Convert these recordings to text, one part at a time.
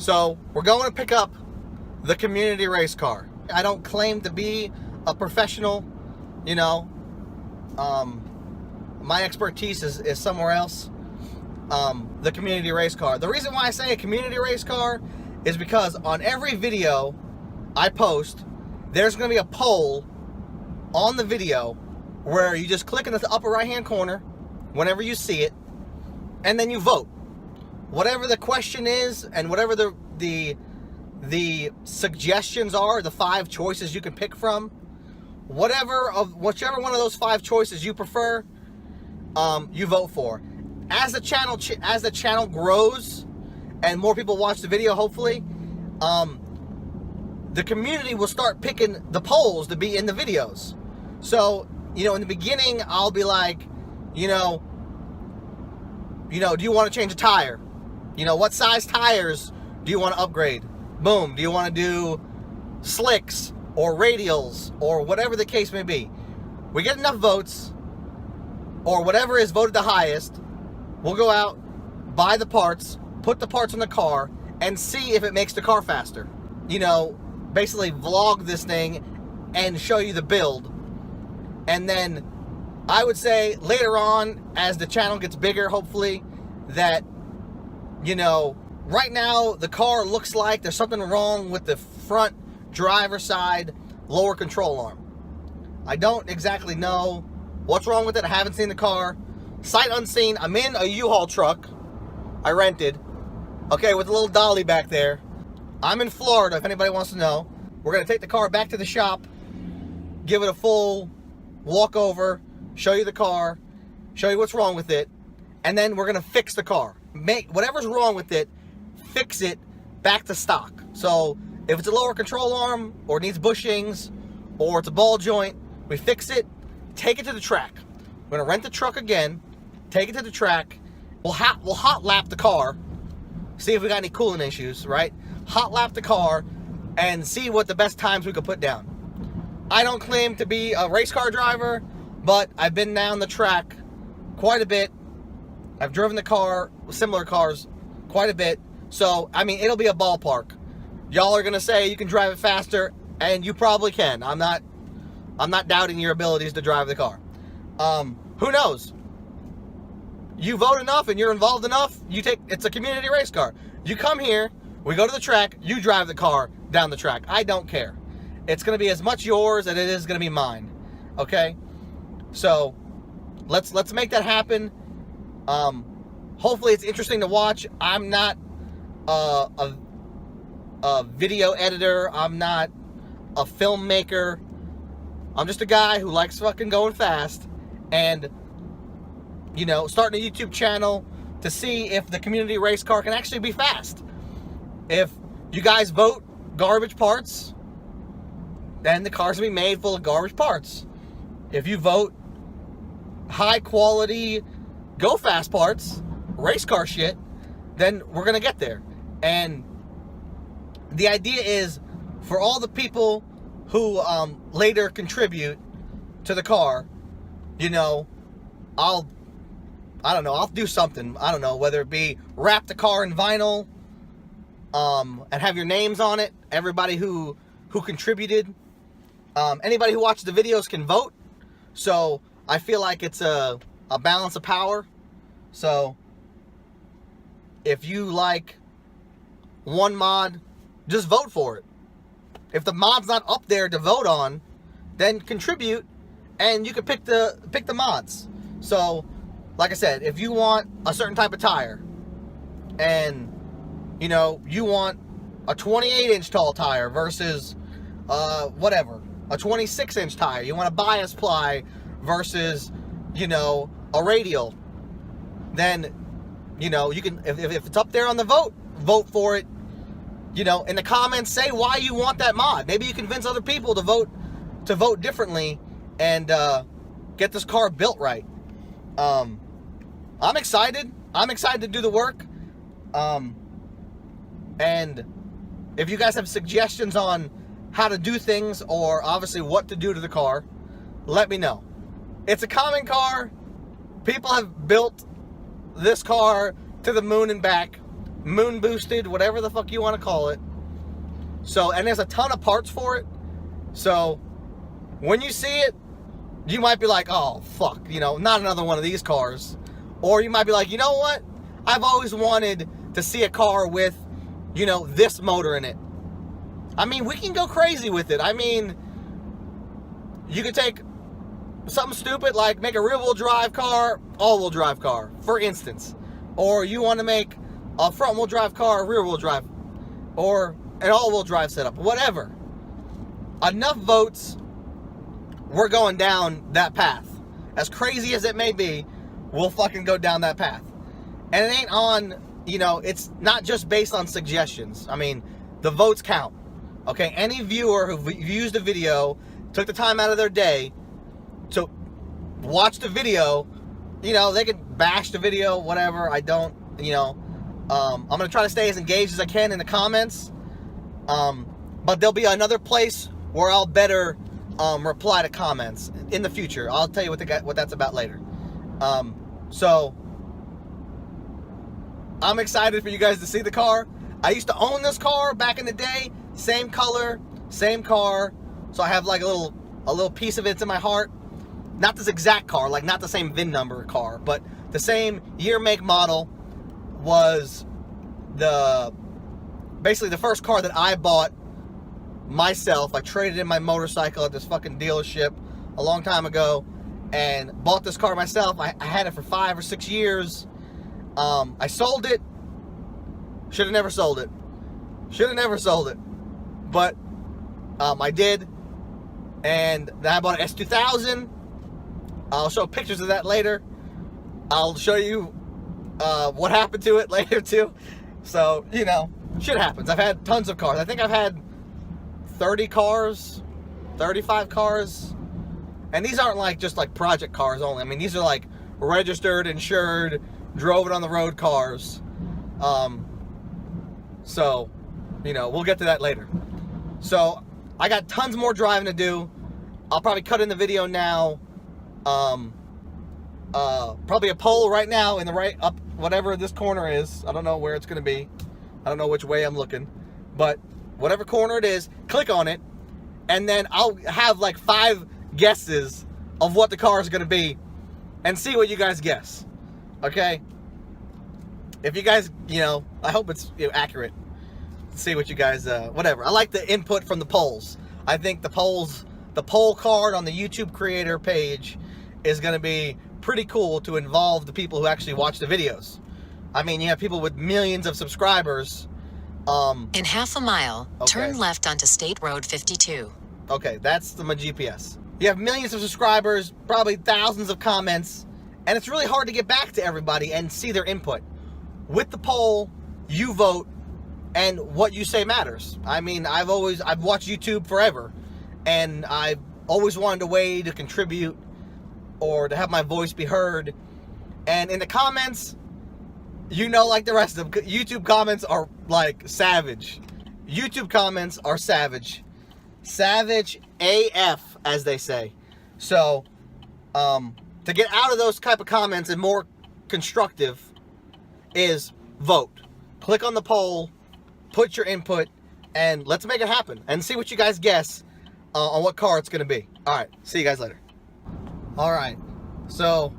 So we're going to pick up the community race car. I don't claim to be a professional, you know. My expertise is somewhere else. The community race car. The reason why I say a community race car is because on every video I post, there's going to be a poll on the video where you just click in the upper right hand corner whenever you see it, and then you vote. Whatever the question is and whatever the suggestions are, the 5 choices you can pick from, whichever one of those 5 choices you prefer, you vote for. As the channel grows and more people watch the video, hopefully, the community will start picking the polls to be in the videos. So, you know, in the beginning, I'll be like, you know, do you want to change a tire? You know, what size tires do you want to upgrade? Boom. Do you want to do slicks or radials or whatever the case may be? We get enough votes, or whatever is voted the highest, we'll go out, buy the parts, put the parts in the car, and see if it makes the car faster. You know, basically vlog this thing and show you the build. And then I would say later on, as the channel gets bigger, hopefully, that, you know, right now the car looks like there's something wrong with the front driver side lower control arm. I don't exactly know what's wrong with it. I haven't seen the car. Sight unseen. I'm in a Uhaul truck I rented, okay, with a little dolly back there. I'm in Florida, if anybody wants to know. We're going to take the car back to the shop, give it a full walk over, show you the car, show you what's wrong with it, and then we're going to fix the car. Make whatever's wrong with it, fix it back to stock. So if it's a lower control arm or needs bushings or it's a ball joint, we fix it, take it to the track. We're going to rent the truck again, take it to the track. We'll hot lap the car, see if we got any coolant issues, right? Hot lap the car and see what the best times we could put down. I don't claim to be a race car driver, but I've been down the track quite a bit. I've driven the car, similar cars, quite a bit. So, I mean, it'll be a ballpark. Y'all are going to say you can drive it faster, and you probably can. I'm not doubting your abilities to drive the car. Who knows? You vote enough and you're involved enough, it's a community race car. You come here, we go to the track, you drive the car down the track. I don't care. It's going to be as much yours as it is going to be mine. Okay? So, let's make that happen. Hopefully it's interesting to watch. I'm not a video editor. I'm not a filmmaker. I'm just a guy who likes fucking going fast and, you know, starting a YouTube channel to see if the community race car can actually be fast. If you guys vote garbage parts, then the car's gonna be made full of garbage parts. If you vote high quality, go fast parts, race car shit, then we're gonna get there. And the idea is for all the people who later contribute to the car, you know, I'll do something. I don't know, whether it be wrap the car in vinyl and have your names on it. Everybody who contributed. Anybody who watches the videos can vote. So I feel like it's a balance of power. So if you like one mod, just vote for it. If the mod's not up there to vote on, then contribute and you can pick the mods. So like I said, if you want a certain type of tire and, you know, you want a 28-inch tall tire versus whatever, a 26-inch tire, you want a bias ply versus, you know, a radial, then, you know, you can, if it's up there on the vote for it. You know, in the comments, say why you want that mod. Maybe you convince other people to vote differently and get this car built right. I'm excited. I'm excited to do the work. And if you guys have suggestions on how to do things or obviously what to do to the car, let me know. It's a common car. People have built this car to the moon and back. moon boosted, whatever the fuck you want to call it. So, and there's a ton of parts for it. So, when you see it, you might be like, oh, fuck, you know, not another one of these cars. Or you might be like, you know what? I've always wanted to see a car with, you know, this motor in it. I mean, we can go crazy with it. I mean, you could take something stupid like make a rear-wheel drive car, all-wheel drive car, for instance. Or you want to make a front-wheel drive car, a rear-wheel drive, or an all-wheel drive setup, whatever. Enough votes, we're going down that path. As crazy as it may be, we'll fucking go down that path. And it ain't on, you know, it's not just based on suggestions. I mean, the votes count. Okay, any viewer who views the video, took the time out of their day to watch the video, you know, they could bash the video, whatever. I don't, you know, I'm going to try to stay as engaged as I can in the comments. But there'll be another place where I'll better reply to comments in the future. I'll tell you what that's about later. So I'm excited for you guys to see the car. I used to own this car back in the day. Same color, same car. So I have like a little piece of it's in my heart. Not this exact car, like not the same VIN number car, but the same year, make, model was basically the first car that I bought myself. I traded in my motorcycle at this fucking dealership a long time ago and bought this car myself. I had it for 5 or 6 years. I sold it. Should have never sold it. Should have never sold it. But I did. And then I bought an S2000. I'll show pictures of that later. I'll show you what happened to it later too. So, you know, shit happens. I've had tons of cars. I think I've had 30 cars, 35 cars. And these aren't like just like project cars only. I mean, these are like registered, insured, drove it on the road cars. So, you know, we'll get to that later. So, I got tons more driving to do. I'll probably cut in the video now. Probably a poll right now in the right up, whatever this corner is. I don't know where it's going to be. I don't know which way I'm looking. But whatever corner it is, click on it. And then I'll have like 5 guesses of what the car is going to be. And see what you guys guess. Okay? If you guys, you know, I hope it's, you know, accurate. See what you guys, whatever. I like the input from the polls. I think the poll card on the YouTube creator page is going to be pretty cool to involve the people who actually watch the videos. I mean, you have people with millions of subscribers. In half a mile, turn left onto State Road 52. Okay, that's my GPS. You have millions of subscribers, probably thousands of comments, and it's really hard to get back to everybody and see their input. With the poll, you vote, and what you say matters. I mean, I've watched YouTube forever, and I've always wanted a way to contribute or to have my voice be heard. And in the comments, you know, like the rest of them, YouTube comments are like savage. YouTube comments are savage. Savage AF, as they say. So, to get out of those type of comments and more constructive is vote. Click on the poll, put your input, and let's make it happen. And see what you guys guess on what car it's going to be. Alright, see you guys later. Alright, so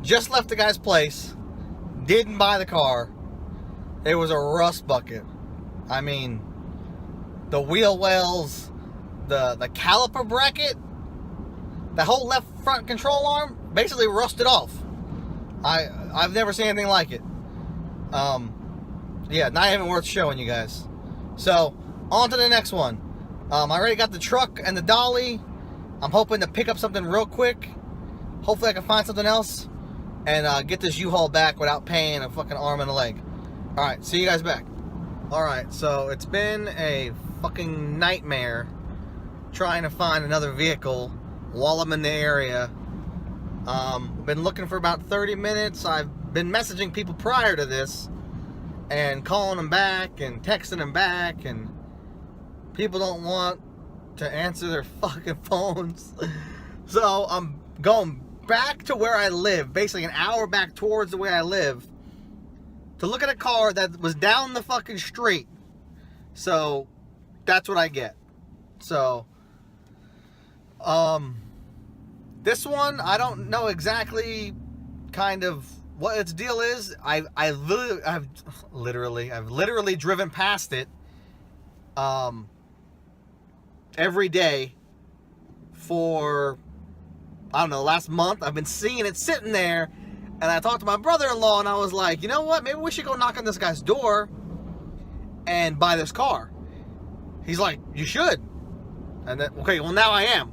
just left the guy's place. Didn't buy the car. It was a rust bucket. I mean, the wheel wells, the caliper bracket, the whole left front control arm basically rusted off. I've never seen anything like it. Yeah, not even worth showing you guys. So, on to the next one. I already got the truck and the dolly. I'm hoping to pick up something real quick. Hopefully I can find something else and get this Uhaul back without paying a fucking arm and a leg. Alright, see you guys back. Alright, so it's been a fucking nightmare trying to find another vehicle while I'm in the area. Been looking for about 30 minutes. I've been messaging people prior to this and calling them back and texting them back, and people don't want to answer their fucking phones. So I'm going back to where I live, basically an hour back towards the way I live, to look at a car that was down the fucking street. So that's what I get. So this one, I don't know exactly kind of what its deal is. I've literally driven past it every day for, I don't know, last month. I've been seeing it sitting there, and I talked to my brother-in-law, and I was like, you know what, maybe we should go knock on this guy's door and buy this car. He's like, you should. And then, okay, well, now I am.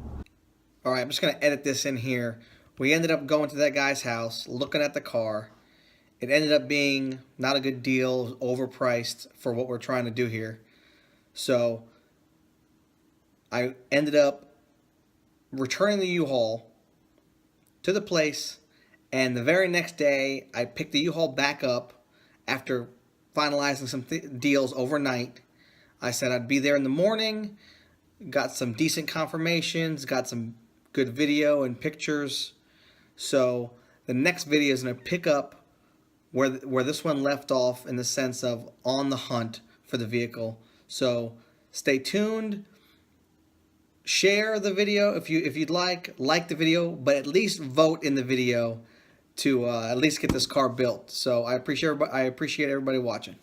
All right, I'm just going to edit this in here. We ended up going to that guy's house, looking at the car. It ended up being not a good deal, overpriced for what we're trying to do here. So I ended up returning the U-Haul to the place, and the very next day I picked the U-Haul back up after finalizing some deals overnight. I said I'd be there in the morning, got some decent confirmations, got some good video and pictures. So the next video is going to pick up where this one left off, in the sense of on the hunt for the vehicle. So stay tuned. Share the video if you'd like the video, but at least vote in the video to at least get this car built. So I appreciate everybody watching.